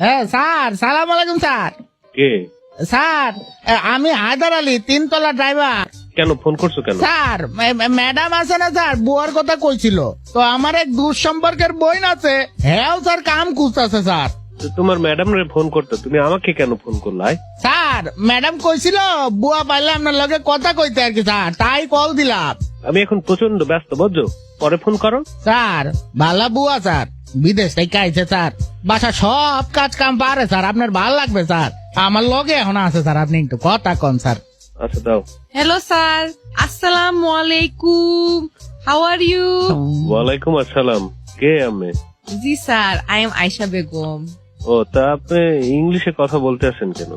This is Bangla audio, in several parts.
হ্যাঁ স্যার, সালাম আলাইকুম স্যার। কে? স্যার আমি হায়দার আলী, 3 তলা ড্রাইভার। কেন ফোন করছো কেন? স্যার ম্যাডাম আছে না স্যার, বুয়ার কথা কইছিল, তো আমার এক দূর সম্পর্কের বোন আছে, হ্যাঁ স্যার কাম খুঁজতেছে স্যার। তো তোমার ম্যাডাম রে ফোন করতে, তুমি আমাকে কেন ফোন করলাই? স্যার ম্যাডাম কইছিল বুয়া পাইলে আপনার লগে কথা কইতে আর কি স্যার, তাই কল দিলাম। আমি এখন প্রচন্ড ব্যস্ত, বুঝছো, পরে ফোন করো। স্যার ভালো বুয়া স্যার, বিদেশ থেকে আইছে স্যার, বাসা সব কাজ কাম পারে স্যার, আপনার ভাল লাগবে স্যার, আমার লগে এখন আছে স্যার, আপনি একটু কথা কন স্যার। আচ্ছা দাও। Hello, sir. Assalamu alaikum. How are you? ওয়ালাইকুম আসসালাম। কে আমি? জি sir, I am Aisha Begum. ও, তা আপনি ইংলিশে কথা বলতে আসেন কেন?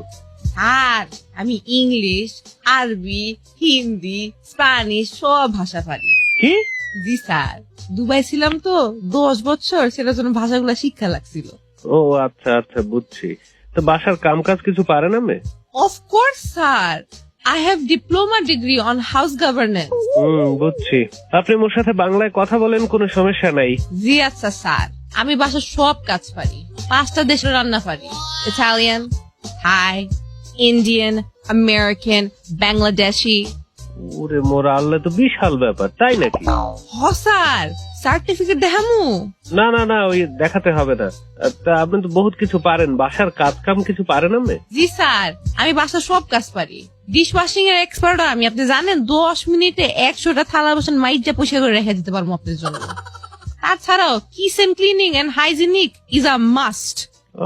স্যার আমি ইংলিশ, আরবি, হিন্দি, স্প্যানিশ সব ভাষা পারি। কি? জি স্যার, দুবাই ছিলাম তো 10 বছর, সেটার জন্য ভাষাগুলো শিক্ষা লাগছিল। ও আচ্ছা আচ্ছা, বুঝছি। তো বাসার কাম কাজ কিছু পারেন আমি? Of course, sir. I have diploma degree on house governance. বুঝছি। আপনি মোর সাথে বাংলায় কথা বলেন, কোনো সমস্যা নাই। জি আচ্ছা স্যার, আমি বাসার সব কাজ পারি, 5টা দেশের রান্না পারি, ইটালিয়ান, থাই, ইন্ডিয়ান, আমেরিকান, বাংলাদেশি। ওরে মোর আল্লাহ, তো বিশাল ব্যাপার, তাই নাকি? হ স্যার, সার্টিফিকেট দেখামু? না না না, ওই দেখাতে হবে না। তা আপনি তো বহুত কিছু পারেন, বাসার কাজ কাম কিছু পারেন আমি? জি স্যার, আমি বাসার সব কাজ পারি, ডিশ ওয়াশিং এর এক্সপার্ট আমি। আপনি জানেন 10 মিনিটে 100টা থালা বাসন মাইজা পরিষ্কার করে রেখে দিতে পারবো আপনার জন্য। তাছাড়াও kitchen cleaning and hygienic is a must.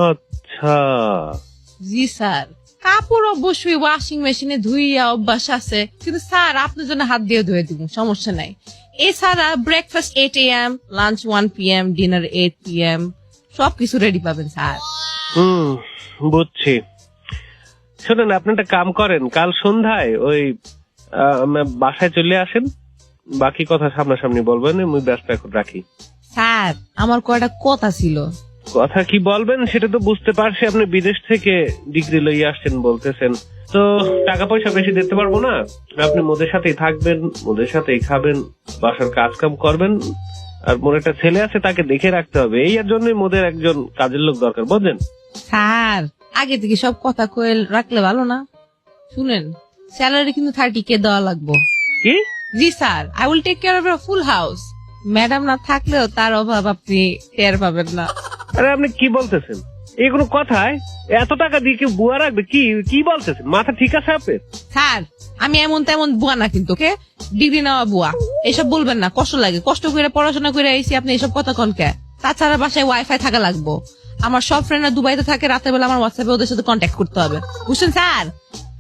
আচ্ছা। জি স্যার, কাপড় অবশ্যই ওয়াশিং মেশিনে ধুইয়া অভ্যাস আছে, কিন্তু স্যার আপনার জন্য হাত দিয়ে ধুয়ে দিব, সমস্যা নাই। এছাড়া breakfast 8 AM, lunch 1 PM, dinner 8 PM, সবকিছু রেডি পাবেন স্যার। বুঝছি। শোনেন, আপনি একটা কাম করেন, কাল সন্ধ্যায় ওই বাসায় চলে আসেন, বাকি কথা সামনাসামনি বলবেন, আমি ব্যস্ত এখন রাখি। স্যার আমার কয়টা কথা ছিল। কথা কি বলবেন সেটা তো বুঝতে পারছি, আপনি বিদেশ থেকে ডিগ্রি লইয়া আসছেন বলতেছেন, তো টাকা পয়সা বেশি দিতে পারবো না। আপনি মোদের সাথেই থাকবেন, মোদের সাথেই খাবেন, বাসার কাজ কাম করবেন, আর মোর একটা ছেলে আছে তাকে দেখে রাখতে হবে, এই এর জন্যই মোদের একজন কাজের লোক দরকার, বুঝলেন? স্যার আগে থেকে সব কথা কয়ে রাখলে ভালো না? শুনেন, স্যালারি কিন্তু 30K দেওয়া লাগবে। কি? জি sir, I will take care of your full house. Madam না থাকলেও তার অভাব আপনি টের পাবেন না। আরে আপনি কি বলতেছেন? এই কোনো কথায় এত টাকা দিয়ে কেউ বুয়া রাখবে? কি কি বলতেছেন? মাথা ঠিক আছে আপনার? স্যার আমি এমন তেমন বুয়া না, কিন্তু ওকে ডিগ্রি নেওয়া বুয়া। এসব বলবেন না, কষ্ট লাগে, কষ্ট করে পড়াশোনা করে আইসি, আপনি এসব কথা কোন কে? তাছাড়া বাসায় ওয়াইফাই থাকা লাগবো, আমার সব ফ্রেন্ডরা দুবাইতে থাকে, রাতের বেলা আমার হোয়াটসঅ্যাপে ওদের সাথে কন্ট্যাক্ট করতে হবে, বুঝছেন স্যার?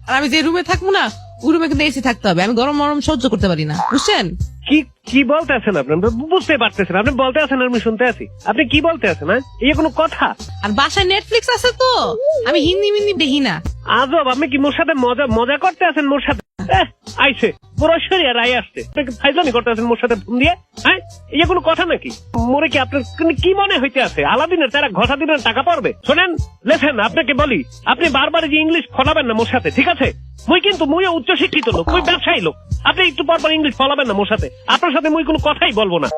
আর আমি যে রুমে থাকবো না, ওই রুমে কিন্তু এসি থাকতে হবে, আমি গরম মরম সহ্য করতে পারি না, বুঝছেন? কি কি বলতে আছেন আপনি? বুঝতে পারতেছেন? আপনি বলতে আছেন আর আমি শুনতে আছি, আপনি কি বলতে আছেন? এই কোনো কথা? আর বাসায় নেটফ্লিক্স আছে তো, আমি হিন্দি মিন্দি দেখি না। আজব, আপনি কি মোর সাথে মজা করতে আছেন? মোর সাথে আইছে পুরোশ্বরী আর আই আসছে, ফাইজলামি করতে আছেন মোর সাথে ফোন দিয়ে? হ্যাঁ, এই কোনো কথা নাকি? মোরে কি আপনার কি মনে হইতে আছে আলাদিনের তারা ঘষা দিনের টাকা পড়বে? শোনেন, লেখেন, আপনাকে বলি, আপনি বারবার যে ইংলিশ ফলাবেন না মোর সাথে, ঠিক আছে? মুইও উচ্চ শিক্ষিত লোক, মুই ব্যবসায়ী লোক, আপনি একটু পর ইংলিশ ফলাবেন না মোর সাথে, আপনার সাথে মুই কোনো কথাই বলবো না।